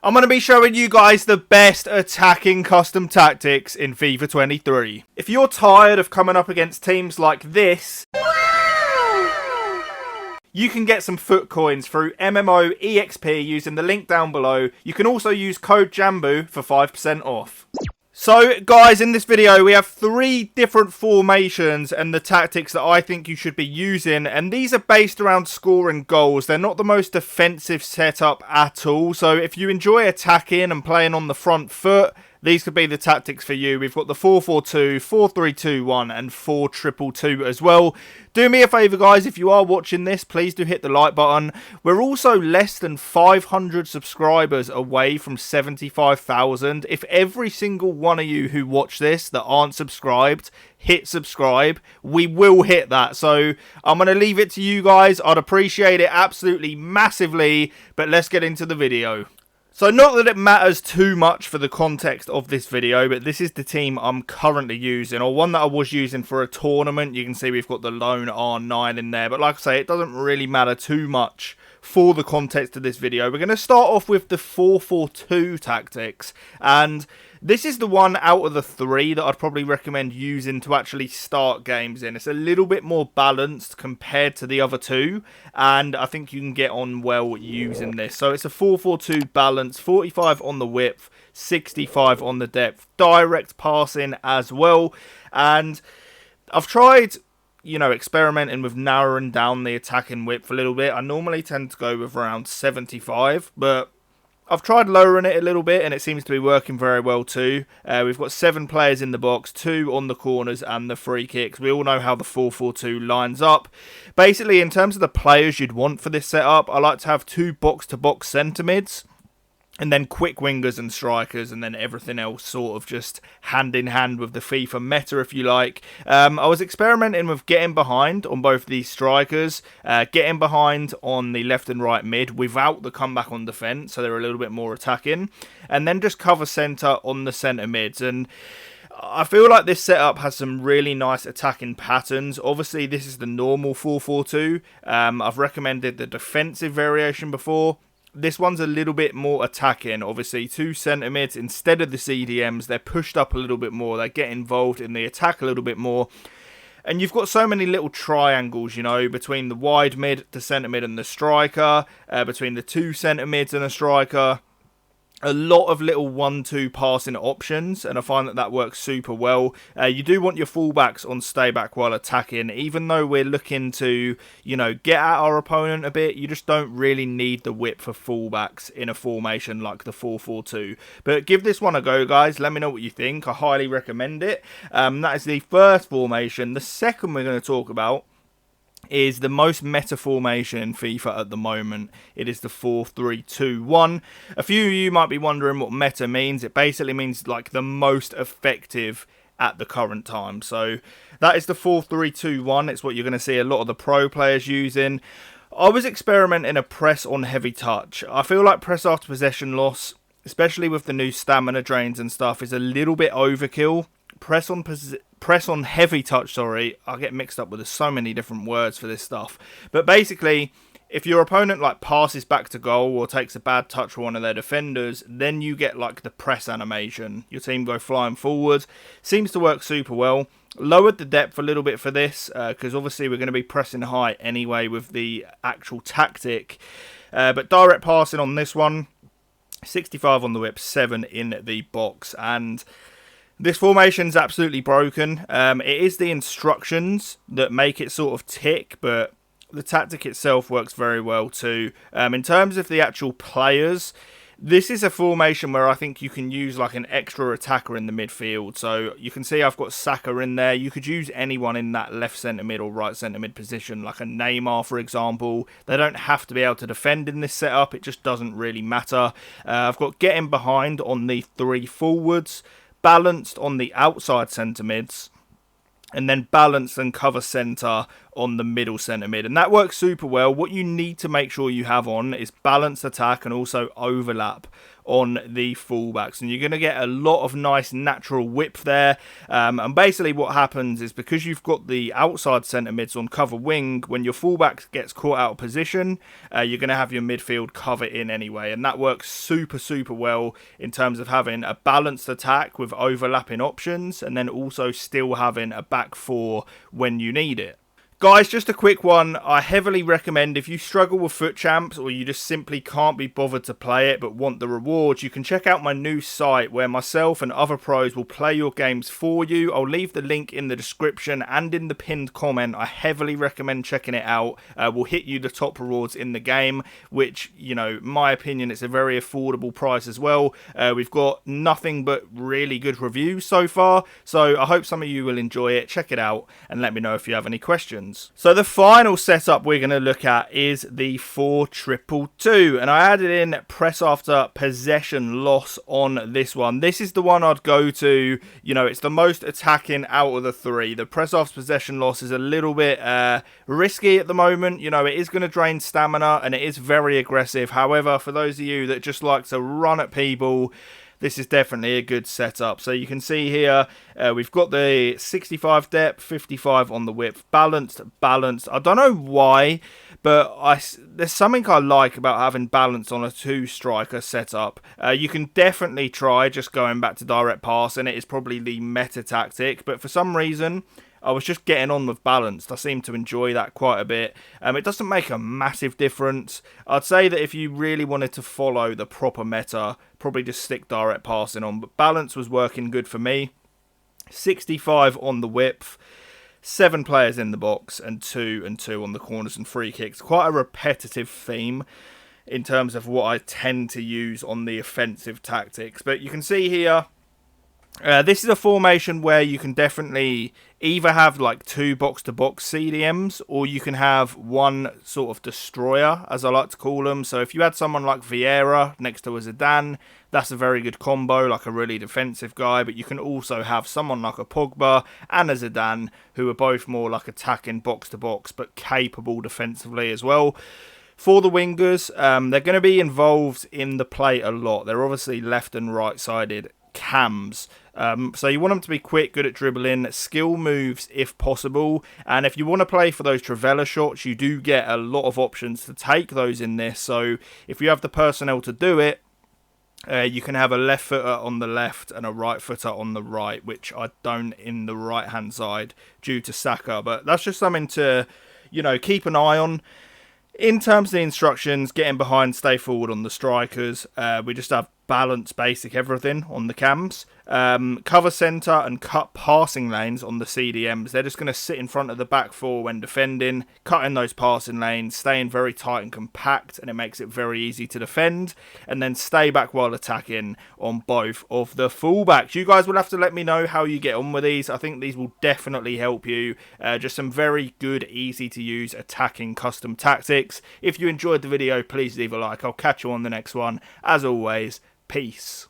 I'm going to be showing you guys the best attacking custom tactics in FIFA 23. If you're tired of coming up against teams like this, you can get some foot coins through MMO EXP using the link down below. You can also use code JambooUK for 5% off. So guys, in this video we have 3 different formations and the tactics that I think you should be using, and these are based around scoring goals. They're not the most defensive setup at all, so if you enjoy attacking and playing on the front foot, these could be the tactics for you. We've got the 4-4-2, 4-3-2-1 and 4-2-2-2 as well. Do me a favour guys, if you are watching this, please do hit the like button. We're also less than 500 subscribers away from 75,000. If every single one of you who watch this that aren't subscribed hit subscribe, we will hit that. So I'm going to leave it to you guys. I'd appreciate it absolutely massively, but let's get into the video. So not that it matters too much for the context of this video, but this is the team I'm currently using, or one that I was using for a tournament. You can see we've got the lone R9 in there, but like I say, it doesn't really matter too much for the context of this video. We're going to start off with the 4-4-2 tactics, and this is the one out of the 3 that I'd probably recommend using to actually start games in. It's a little bit more balanced compared to the other 2, and I think you can get on well using this. So it's a 4-4-2 balance, 45 on the width, 65 on the depth, direct passing as well, and I've tried, you know, experimenting with narrowing down the attacking width a little bit. I normally tend to go with around 75, but I've tried lowering it a little bit and it seems to be working very well too. We've got 7 players in the box, 2 on the corners and the free kicks. We all know how the 4-4-2 lines up. Basically, in terms of the players you'd want for this setup, I like to have 2 box-to-box centre mids, and then quick wingers and strikers, and then everything else sort of just hand in hand with the FIFA meta, if you like. I was experimenting with getting behind on both these strikers, getting behind on the left and right mid without the comeback on defence, so they're a little bit more attacking, and then just cover centre on the centre mids. And I feel like this setup has some really nice attacking patterns. Obviously, this is the normal 4-4-2. I've recommended the defensive variation before. This one's a little bit more attacking. Obviously, 2 centre mids instead of the CDMs. They're pushed up a little bit more. They get involved in the attack a little bit more. And you've got so many little triangles, you know, between the wide mid, the centre mid and the striker. Between the 2 centre mids and a striker. A lot of little 1-2 passing options, and I find that that works super well. You do want your fullbacks on stay back while attacking, even though we're looking to, you know, get at our opponent a bit. You just don't really need the width for fullbacks in a formation like the 4-4-2. But give this one a go, guys. Let me know what you think. I highly recommend it. That is the first formation. The second we're going to talk about is the most meta formation in FIFA at the moment. It is the 4-3-2-1. A few of you might be wondering what meta means. It basically means like the most effective at the current time. So that is the 4-3-2-1. It's what you're going to see a lot of the pro players using. I was experimenting a press on heavy touch. I feel like press after possession loss, especially with the new stamina drains and stuff, is a little bit overkill. Press on heavy touch, sorry. I get mixed up with so many different words for this stuff. But basically, if your opponent like passes back to goal or takes a bad touch for one of their defenders, then you get like the press animation. Your team go flying forward. Seems to work super well. Lowered the depth a little bit for this, because obviously we're going to be pressing high anyway with the actual tactic. But direct passing on this one, 65 on the whip, 7 in the box. And this formation's absolutely broken. It is the instructions that make it sort of tick, but the tactic itself works very well too. In terms of the actual players, this is a formation where I think you can use like an extra attacker in the midfield. So you can see I've got Saka in there. You could use anyone in that left centre mid or right centre mid position, like a Neymar, for example. They don't have to be able to defend in this setup. It just doesn't really matter. I've got getting behind on the 3 forwards, balanced on the outside centre mids, and then balanced and cover centre on the middle centre mid, and that works super well. What you need to make sure you have on is balanced attack and also overlap on the fullbacks, and you're going to get a lot of nice natural width there. And basically what happens is, because you've got the outside centre mids on cover wing, when your fullback gets caught out of position, you're going to have your midfield cover in anyway, and that works super well in terms of having a balanced attack with overlapping options, and then also still having a back four when you need it. Guys, just a quick one. I heavily recommend, if you struggle with Foot Champs or you just simply can't be bothered to play it but want the rewards, you can check out my new site where myself and other pros will play your games for you. I'll leave the link in the description and in the pinned comment. I heavily recommend checking it out. We'll hit you the top rewards in the game, which, you know, in my opinion, it's a very affordable price as well. We've got nothing but really good reviews so far, so I hope some of you will enjoy it. Check it out and let me know if you have any questions. So the final setup we're going to look at is the 4-2-2, and I added in press after possession loss on this one. This is the one I'd go to. You know, it's the most attacking out of the three. The press after possession loss is a little bit risky at the moment. You know, it is going to drain stamina and it is very aggressive. However, for those of you that just like to run at people, this is definitely a good setup. So you can see here, we've got the 65 depth, 55 on the width, balanced. I don't know why, but there's something I like about having balance on a 2-striker setup. You can definitely try just going back to direct pass, and it is probably the meta tactic, but for some reason I was just getting on with balanced. I seem to enjoy that quite a bit. It doesn't make a massive difference. I'd say that if you really wanted to follow the proper meta, probably just stick direct passing on. But balance was working good for me. 65 on the width, 7 players in the box, and 2 and 2 on the corners and free kicks. Quite a repetitive theme in terms of what I tend to use on the offensive tactics. But you can see here, this is a formation where you can definitely either have like 2 box-to-box CDMs, or you can have one sort of destroyer, as I like to call them. So if you had someone like Vieira next to a Zidane, that's a very good combo, like a really defensive guy. But you can also have someone like a Pogba and a Zidane, who are both more like attacking box-to-box, but capable defensively as well. For the wingers, they're going to be involved in the play a lot. They're obviously left and right-sided cams, so you want them to be quick, good at dribbling, skill moves if possible, and if you want to play for those Trivela shots, you do get a lot of options to take those in this. So if you have the personnel to do it, you can have a left footer on the left and a right footer on the right, which I don't in the right hand side due to Saka, but that's just something to, you know, keep an eye on. In terms of the instructions, getting behind, stay forward on the strikers. We just have balance, basic everything on the cams. Cover centre and cut passing lanes on the CDMs. They're just going to sit in front of the back four when defending, cutting those passing lanes, staying very tight and compact, and it makes it very easy to defend. And then stay back while attacking on both of the fullbacks. You guys will have to let me know how you get on with these. I think these will definitely help you. Just some very good, easy to use attacking custom tactics. If you enjoyed the video, please leave a like. I'll catch you on the next one. As always, peace.